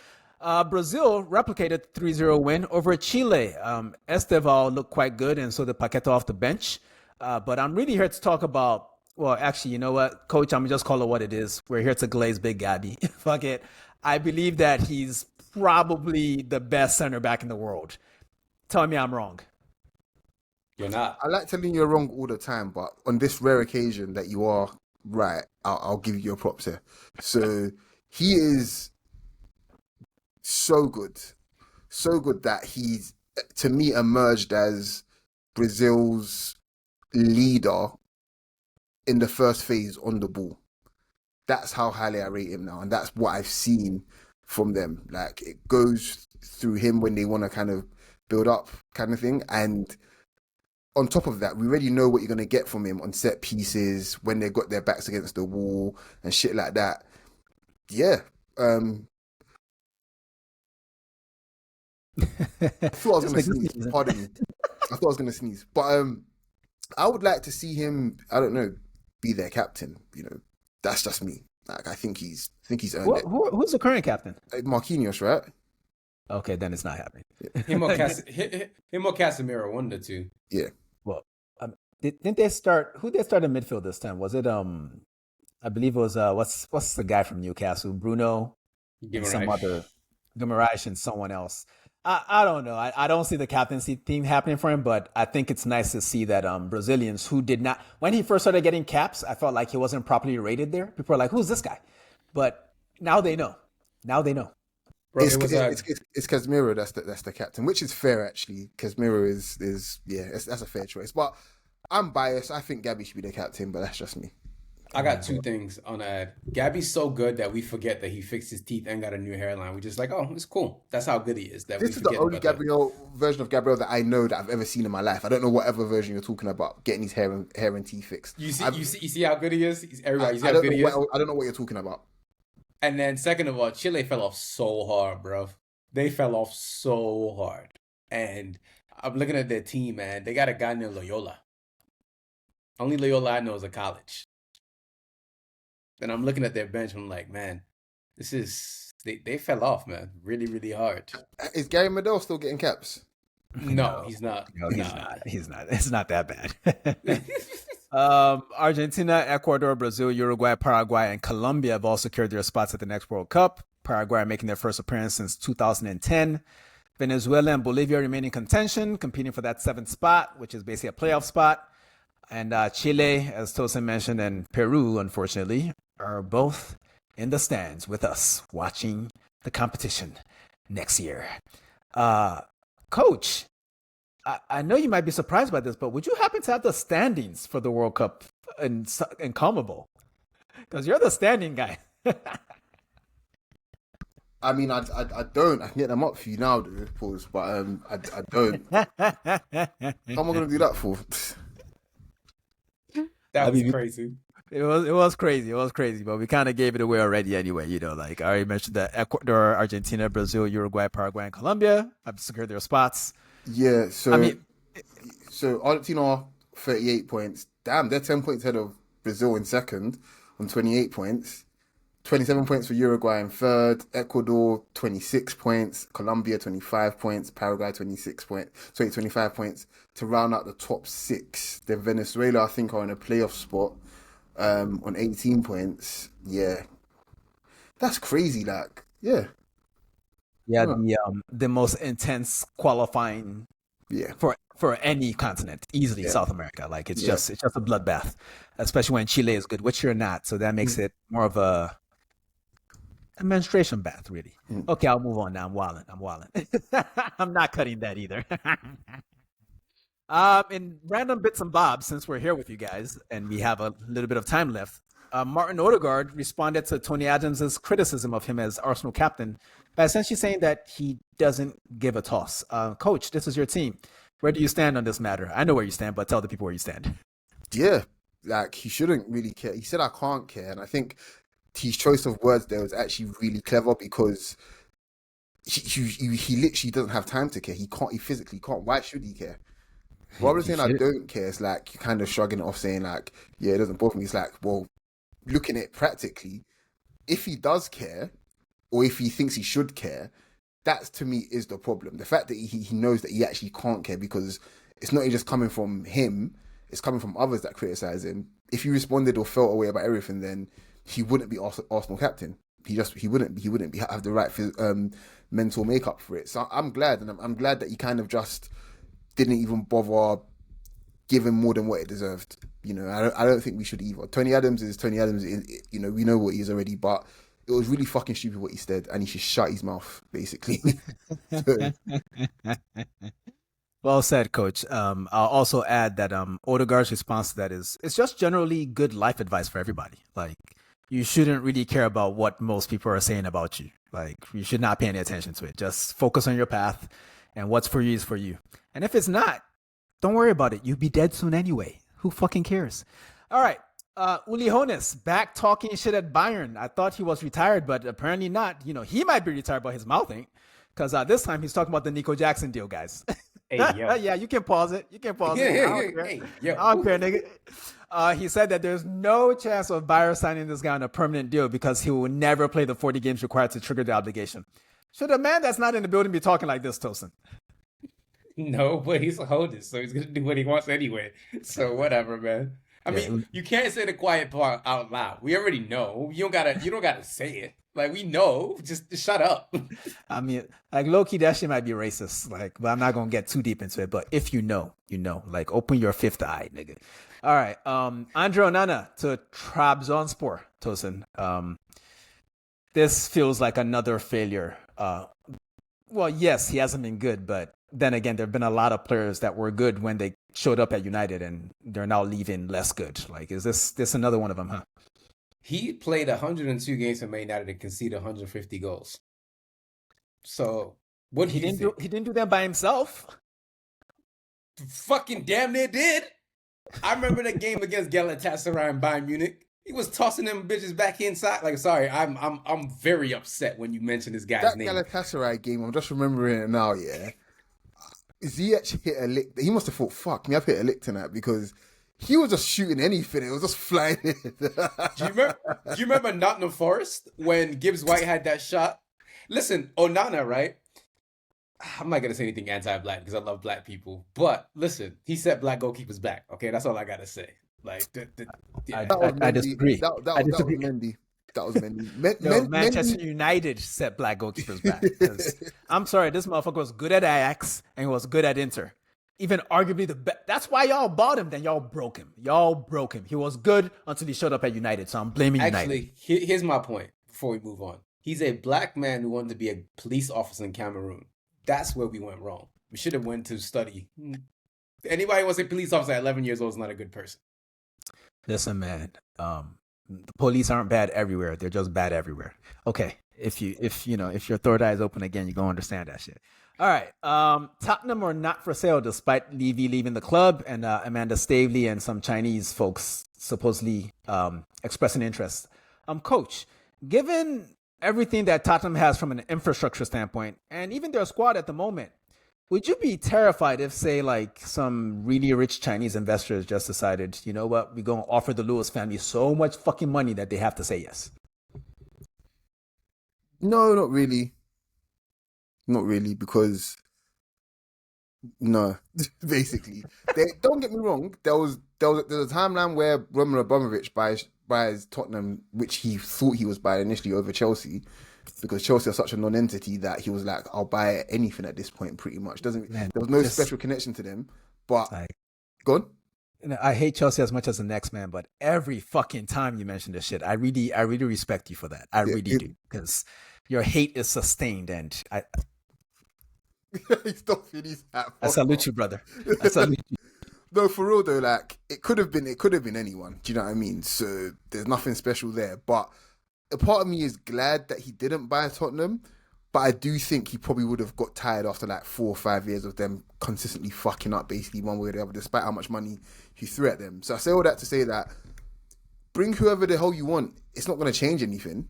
Brazil replicated 3-0 win over Chile. Esteval looked quite good, and so did Paqueta off the bench. But I'm really here to talk about, well, actually, you know what, Coach, I'm going to just call it what it is. We're here to glaze Big Gabby. Fuck it. I believe that he's probably the best center back in the world. Tell me I'm wrong. You're not. I like telling you're wrong all the time, but on this rare occasion that you are right, I'll give you your props here. So he is so good that he's, to me, emerged as Brazil's leader in the first phase on the ball. That's how highly I rate him now, and that's what I've seen from them. Like, it goes through him when they want to kind of build up kind of thing, and on top of that, we already know what you're going to get from him on set pieces when they've got their backs against the wall and shit like that. Yeah. I thought I was going to sneeze. Pardon me. I thought I was going to sneeze. But I would like to see him, I don't know, be their captain. That's just me. Like, I think he's earned it. Who's the current captain? Marquinhos, right? Okay, then it's not happening. Him or Casemiro, one of the two. Yeah. Well, didn't they start? Who they start in midfield this time? Was it I believe it was what's the guy from Newcastle? Bruno, and some other Guimaraes and someone else. I don't know. I don't see the captaincy thing happening for him, but I think it's nice to see that Brazilians who did not, when he first started getting caps, I felt like he wasn't properly rated there. People are like, "Who's this guy?" But now they know. Bro, it's Casemiro that's the captain, which is fair actually. Casemiro is that's a fair choice. But I'm biased. I think Gabby should be the captain, but that's just me. I got two things on that. Gabby's so good that we forget that he fixed his teeth and got a new hairline. We're just like, oh, it's cool. That's how good he is. This is the only version of Gabriel that I know that I've ever seen in my life. I don't know whatever version you're talking about, getting his hair and teeth fixed. You see how good he is? Everybody, I don't know what you're talking about. And then second of all, Chile fell off so hard, bro. They fell off so hard. And I'm looking at their team, man. They got a guy named Loyola. Only Loyola I know is a college. And I'm looking at their bench, and I'm like, man, they fell off, man. Really, really hard. Is Gary Medel still getting caps? No, he's not. No, he's not. It's not that bad. Argentina, Ecuador, Brazil, Uruguay, Paraguay, and Colombia have all secured their spots at the next World Cup. Paraguay making their first appearance since 2010. Venezuela and Bolivia remain in contention, competing for that 7th spot, which is basically a playoff spot. And Chile, as Tosin mentioned, and Peru, unfortunately, are both in the stands with us watching the competition next year. Coach, I know you might be surprised by this, but would you happen to have the standings for the World Cup in CONMEBOL? Because you're the standing guy. I mean, I don't. I can get them up for you now, dude, pause, but I don't. How am I going to do that for? That was crazy. It was crazy, but we kind of gave it away already anyway. Like I already mentioned that Ecuador, Argentina, Brazil, Uruguay, Paraguay, and Colombia have secured their spots. Yeah, so I mean, So Argentina 38 points. Damn, they're 10 points ahead of Brazil in second on 28 points. 27 points for Uruguay in third. Ecuador 26 points. Colombia 25 points. Paraguay 25 points to round out the top six. Then Venezuela, I think, are in a playoff spot on 18 points. Yeah, that's crazy. Like, yeah, Yeah, huh. the most intense qualifying Yeah, for any continent, easily yeah, South America. Like yeah. it's just a bloodbath, especially when Chile is good, which you're not. So that makes Mm, it more of a menstruation bath, really. mm. Okay, I'll move on now. I'm wilding. I'm wilding. I'm not cutting that either. In random bits and bobs, since we're here with you guys and we have a little bit of time left, Martin Odegaard responded to Tony Adams' criticism of him as Arsenal captain by essentially saying that he doesn't give a toss. Coach, this is your team. Where do you stand on this matter? I know where you stand, but tell the people where you stand. Yeah, like he shouldn't really care. He said, "I can't care," and I think his choice of words there was actually really clever because he literally doesn't have time to care. He can't. He physically can't. Why should he care? Rather than He saying I should. don't care, it's like you kind of shrugging it off, saying like, "Yeah, it doesn't bother me." It's like, well, looking at it practically, if he does care, or if he thinks he should care, that to me is the problem. The fact that he knows that he actually can't care because it's not just coming from him, it's coming from others that criticize him. If he responded or felt a way about everything, then he wouldn't be Arsenal captain. He wouldn't be have the right mental makeup for it. So I'm glad, and I'm glad that he kind of just didn't even bother giving more than what it deserved. I don't think we should either. Tony Adams is Tony Adams. We know what he is already, but it was really fucking stupid what he said, and he should shut his mouth, basically. So, Well said, Coach. I'll also add that Odegaard's response to that is it's just generally good life advice for everybody. Like you shouldn't really care about what most people are saying about you. Like you should not pay any attention to it. Just focus on your path, and what's for you is for you. And if it's not, don't worry about it. You'll be dead soon anyway. Who fucking cares? All right. Uli Hoeneß back talking shit at Bayern. I thought he was retired, but apparently not. He might be retired, but his mouth ain't. Because this time he's talking about the Nico Jackson deal, guys. Hey, yo. Yeah, you can pause it. You can pause Yeah, it. yeah, I don't yeah. care. Hey, yo. I don't care, nigga. He said that there's no chance of Bayern signing this guy on a permanent deal because he will never play the 40 games required to trigger the obligation. Should a man that's not in the building be talking like this, Tosin? No, but he's a Hodis, so he's gonna do what he wants anyway. So whatever, man. I Yeah, mean, you can't say the quiet part out loud. We already know. You don't gotta say it. Like we know. Just shut up. I mean, like low key, that shit might be racist. Like, but I'm not gonna get too deep into it. But if you know, you know. Like, open your fifth eye, nigga. All right. Andre Onana to Trabzonspor, Tosin. This feels like another failure. Well, yes, he hasn't been good, but then again, there have been a lot of players that were good when they showed up at United, and they're now leaving less good. Like, is this another one of them, huh? He played 102 games for Man United and conceded 150 goals. So what do He you didn't do think? he didn't do that by himself. Fucking damn near did. I remember that game against Galatasaray and Bayern Munich. He was tossing them bitches back inside. Like, sorry, I'm very upset when you mention this guy's that name. Galatasaray game, I'm just remembering it now. Yeah, is he actually hit a lick? He must have thought, "Fuck me, I've hit a lick tonight," because he was just shooting anything. It was just flying in. Do you remember Nottingham Forest when Gibbs White had that shot? Listen, Onana, right? I'm not gonna say anything anti-black because I love black people, but listen, he set black goalkeepers back. Okay, that's all I gotta say. Like, I, yeah, That was I Mendy. disagree. That I was disagree. Mendy. That was Mendy. Yo, Manchester Mendy. United set black goalkeepers back. Because I'm sorry, this motherfucker was good at Ajax and he was good at Inter. Even arguably the best. That's why y'all bought him. Then y'all broke him. Y'all broke him. He was good until he showed up at United. So I'm blaming United. actually, here's my point before we move on. He's a black man who wanted to be a police officer in Cameroon. That's where we went wrong. We should have went to study. Anybody who wants to be a police officer at 11 years old is not a good person. Listen, man. The police aren't bad everywhere. They're just bad everywhere. Okay. If your third eye is open again, you're gonna understand that shit. All right. Tottenham are not for sale despite Levy leaving the club and Amanda Stavely and some Chinese folks supposedly expressing interest. Coach, given everything that Tottenham has from an infrastructure standpoint and even their squad at the moment, Would you be terrified if, say, like some really rich Chinese investors just decided, you know what, we're gonna offer the Lewis family so much fucking money that they have to say yes? No, not really. Not really, because no, basically, don't get me wrong. There's a timeline where Roman Abramovich buys Tottenham, which he thought he was buying initially over Chelsea, because Chelsea are such a non-entity that he was like, I'll buy anything at this point, pretty much. There was no special connection to them. But like, go on. I hate Chelsea as much as the next man, but every fucking time you mention this shit, I really respect you for that. I really do, because your hate is sustained, and He's not finished that. I salute you, brother. I salute you. No, for real though, like it could have been anyone. Do you know what I mean? So there's nothing special there. But a part of me is glad that he didn't buy Tottenham. But I do think he probably would have got tired after like 4 or 5 years of them consistently fucking up, basically one way or the other, despite how much money he threw at them. So I say all that to say that bring whoever the hell you want. It's not going to change anything.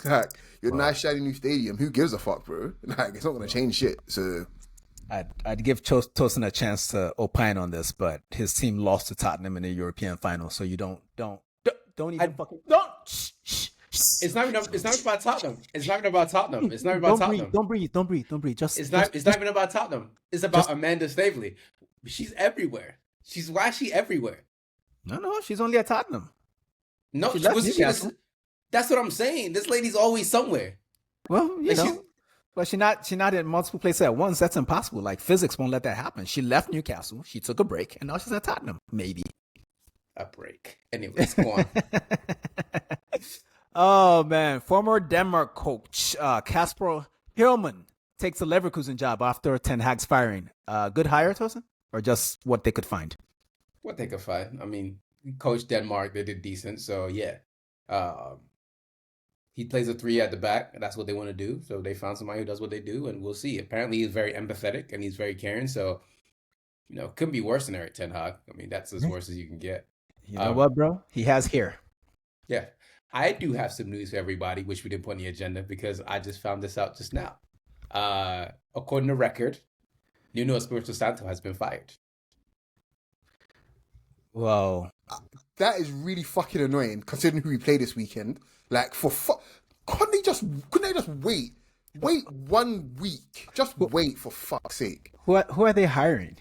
Like, your nice shiny new stadium. Who gives a fuck, bro? Like, it's not going to change shit. So I'd give Tosin a chance to opine on this, but his team lost to Tottenham in the European final, so you don't even fucking don't. Shh. It's not even about Tottenham. It's not even about Tottenham. It's not about Tottenham. Don't breathe. Just it's not even about Tottenham. It's about Amanda Staveley. She's everywhere. Why is she everywhere? No, she's only at Tottenham. No, she was. That's what I'm saying. This lady's always somewhere. Well, but she's not in multiple places at once. That's impossible. Like, physics won't let that happen. She left Newcastle. She took a break, and now she's at Tottenham. Maybe a break. Anyways, go on. Oh man, former Denmark coach Kasper Hillman takes the Leverkusen job after Ten Hag's firing. Good hire, Tosin, or just what they could find? What they could find. I mean, coach Denmark, they did decent. So yeah, he plays a 3 at the back, and that's what they want to do. So they found somebody who does what they do, and we'll see. Apparently, he's very empathetic and he's very caring. So couldn't be worse than Eric Ten Hag. I mean, that's as worse as you can get. You know what, bro? He has hair. Yeah. I do have some news for everybody, which we didn't put on the agenda because I just found this out just now. According to record, Nuno Espirito Santo has been fired. Whoa. That is really fucking annoying, considering who we play this weekend. Like, couldn't they just wait? Wait 1 week. Just wait, for fuck's sake. Who are they hiring?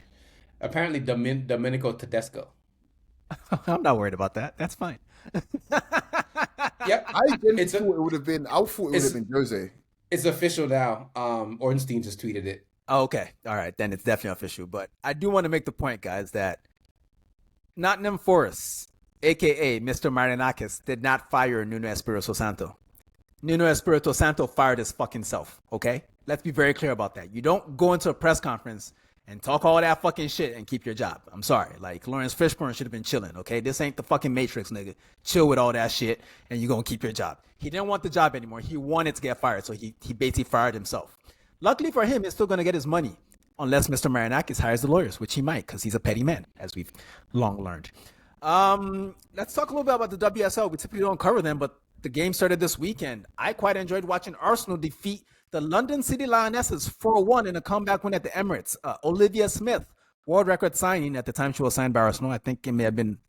Apparently, Domenico Tedesco. I'm not worried about that. That's fine. Yep. I thought it would have been Jose. It's official now. Ornstein just tweeted it. Oh, okay. All right. Then it's definitely official. But I do want to make the point, guys, that Nottingham Forest, a.k.a. Mr. Marinakis, did not fire Nuno Espirito Santo. Nuno Espirito Santo fired his fucking self, okay? Let's be very clear about that. You don't go into a press conference and talk all that fucking shit and keep your job. I'm sorry. Like, Lawrence Fishburne should have been chilling, okay? This ain't the fucking Matrix, nigga. Chill with all that shit, and you're gonna keep your job. He didn't want the job anymore. He wanted to get fired, so he basically fired himself. Luckily for him, he's still gonna get his money, unless Mr. Marinakis hires the lawyers, which he might, because he's a petty man, as we've long learned. Let's talk a little bit about the WSL. We typically don't cover them, but the game started this weekend. I quite enjoyed watching Arsenal defeat the London City Lionesses 4-1 in a comeback win at the Emirates. Olivia Smith, world record signing at the time she was signed by Arsenal. I think it may have been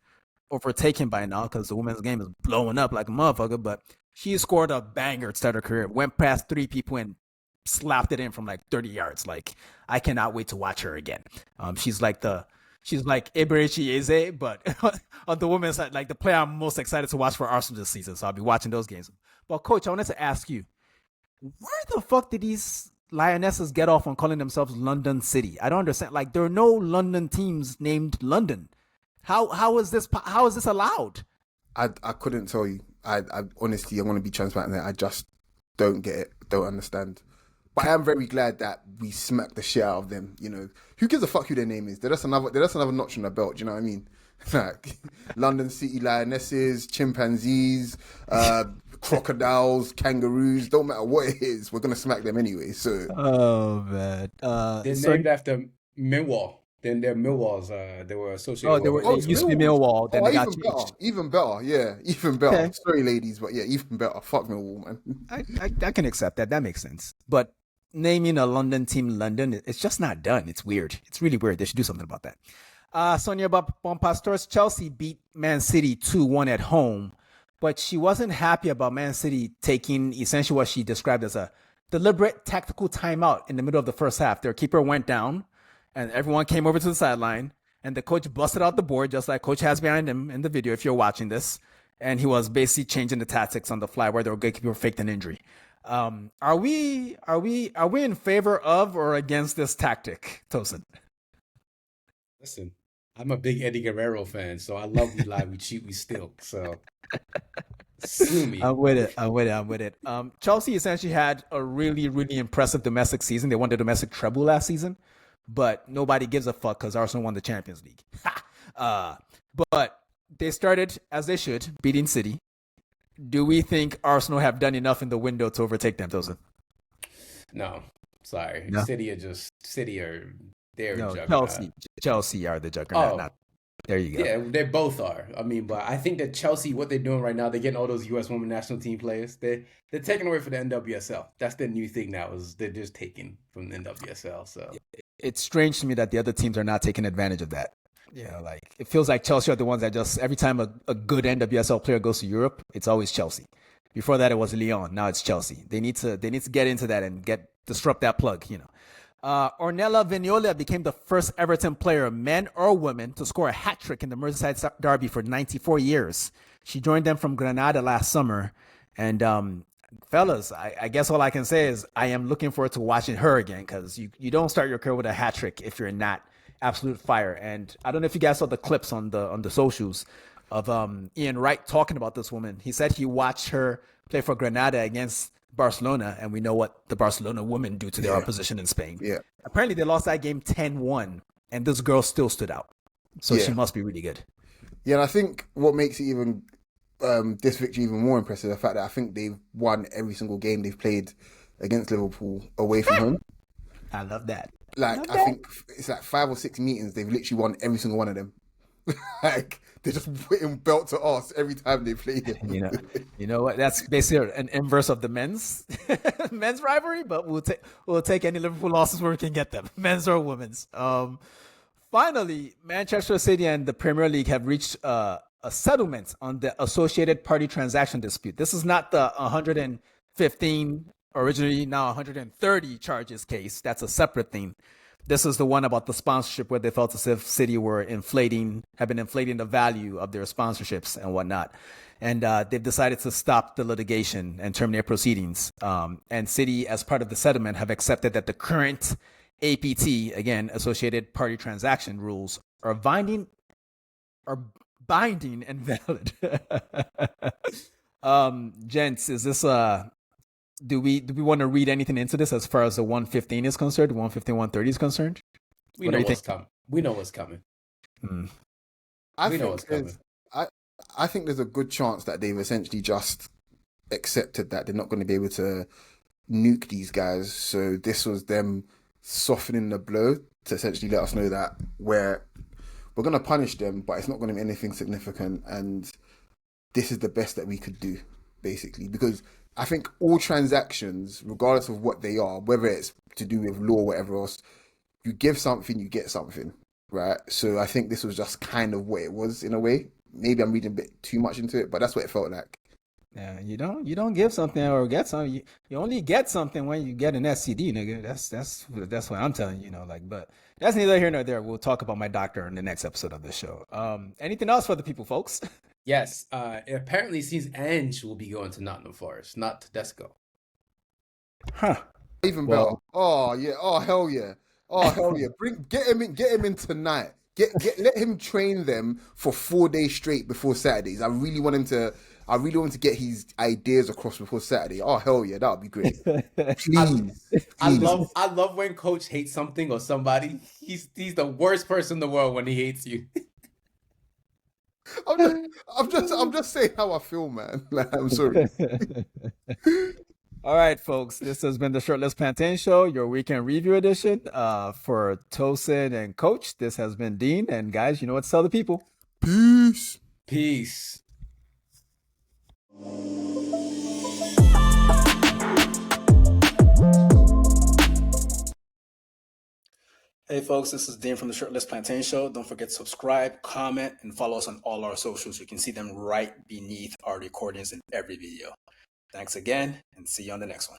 overtaken by now because the women's game is blowing up like a motherfucker, but she scored a banger to start her career. Went past 3 people and slapped it in from like 30 yards. Like, I cannot wait to watch her again. She's like Eberechi Eze, but on the women's side, like the player I'm most excited to watch for Arsenal this season. So I'll be watching those games. But Coach, I wanted to ask you, where the fuck did these Lionesses get off on calling themselves London City? I don't understand. Like, there are no London teams named London. How is this allowed? I couldn't tell you. I honestly, I want to be transparent there. I just don't get it. Don't understand. But I am very glad that we smacked the shit out of them. Who gives a fuck who their name is? They're just another notch on the belt. Do you know what I mean? Like, London City Lionesses, chimpanzees, crocodiles, kangaroos. Don't matter what it is, we're gonna smack them anyway. So. Oh man. They're named after Millwall. Then they're Millwalls. They were associated. They used to be Millwall. Then they got changed. Even better. Yeah, even better. Okay. Sorry, ladies, but yeah, even better. Fuck Millwall, man. I can accept that. That makes sense. But naming a London team London, it's just not done. It's weird. It's really weird. They should do something about that. Sonia Bonpastor's Chelsea beat Man City 2-1 at home, but she wasn't happy about Man City taking essentially what she described as a deliberate tactical timeout in the middle of the first half. Their keeper went down, and everyone came over to the sideline, and the coach busted out the board, just like Coach has behind him in the video if you're watching this. And he was basically changing the tactics on the fly where their goalkeeper faked an injury. Are we in favor of or against this tactic, Tosin? Listen, I'm a big Eddie Guerrero fan, so I love we lie, we cheat, we steal. So sue me. I'm with it. Chelsea essentially had a really, really impressive domestic season. They won the domestic treble last season, but nobody gives a fuck because Arsenal won the Champions League. But they started, as they should, beating City. Do we think Arsenal have done enough in the window to overtake them, Tosin? No, sorry. No? They're No, juggernaut. Chelsea are the juggernaut. There you go. Yeah, they both are. I mean, but I think that Chelsea, what they're doing right now, they're getting all those U.S. Women National Team players. They're taking away from the NWSL. That's their new thing now, is they're just taking from the NWSL. So it's strange to me that the other teams are not taking advantage of that. Yeah, like it feels like Chelsea are the ones that just every time a good NWSL player goes to Europe, it's always Chelsea. Before that, it was Lyon. Now it's Chelsea. They need to get into that and disrupt that plug. Ornella Vignola became the first Everton player, men or women, to score a hat trick in the Merseyside derby for 94 years. She joined them from Granada last summer, and fellas, I guess all I can say is I am looking forward to watching her again because you don't start your career with a hat trick if you're not absolute fire. And I don't know if you guys saw the clips on the socials of Ian Wright talking about this woman. He said he watched her play for Granada against Barcelona, and we know what the Barcelona women do to their opposition in Spain. Yeah. Apparently they lost that game 10-1, and this girl still stood out. So she must be really good. Yeah, and I think what makes it even this victory even more impressive, the fact that I think they've won every single game they've played against Liverpool away from home. I love that. Like, I think it's like 5 or 6 meetings, they've literally won every single one of them. Like, they're just putting belt to ass every time they play it. You know what? That's basically an inverse of the men's rivalry, but we'll take any Liverpool losses where we can get them, men's or women's. Finally, Manchester City and the Premier League have reached a settlement on the associated party transaction dispute. This is not the 115 originally, now 130 charges case. That's a separate thing. This is the one about the sponsorship where they felt as if City have been inflating the value of their sponsorships and whatnot. And they've decided to stop the litigation and terminate proceedings. And City, as part of the settlement, have accepted that the current APT, again, associated party transaction rules, are binding and valid. Gents, is this do we want to read anything into this as far as the 115 is concerned, 115, 130 is concerned? We know what's coming. We know what's coming. I think there's a good chance that they've essentially just accepted that they're not going to be able to nuke these guys. So this was them softening the blow to essentially let us know that we're going to punish them, but it's not going to be anything significant. And this is the best that we could do, basically, because I think all transactions, regardless of what they are, whether it's to do with law or whatever else, you give something, you get something, right? So I think this was just kind of what it was in a way. Maybe I'm reading a bit too much into it, but that's what it felt like. Yeah, you don't give something or get something. You only get something when you get an SCD, nigga. That's what I'm telling you. But that's neither here nor there. We'll talk about my doctor in the next episode of this show. Anything else for the people, folks? Yes. It apparently seems Ange will be going to Nottingham Forest, not Tedesco. Huh. Even better. Oh yeah. Oh hell yeah. Oh hell yeah. Get him in tonight. Let him train them for 4 days straight before Saturdays. I really want him to get his ideas across before Saturday. Oh hell yeah, that would be great. Please. I love when coach hates something or somebody. He's the worst person in the world when he hates you. I'm just saying how I feel, man. Like, I'm sorry. All right, folks. This has been the Shirtless Plantain Show, your weekend review edition. For Tosin and Coach, this has been Dean. And guys, you know what to tell the people. Peace. Peace. Hey folks, this is Dean from the Shirtless Plantain Show. Don't forget to subscribe, comment, and follow us on all our socials. You can see them right beneath our recordings in every video. Thanks again, and see you on the next one.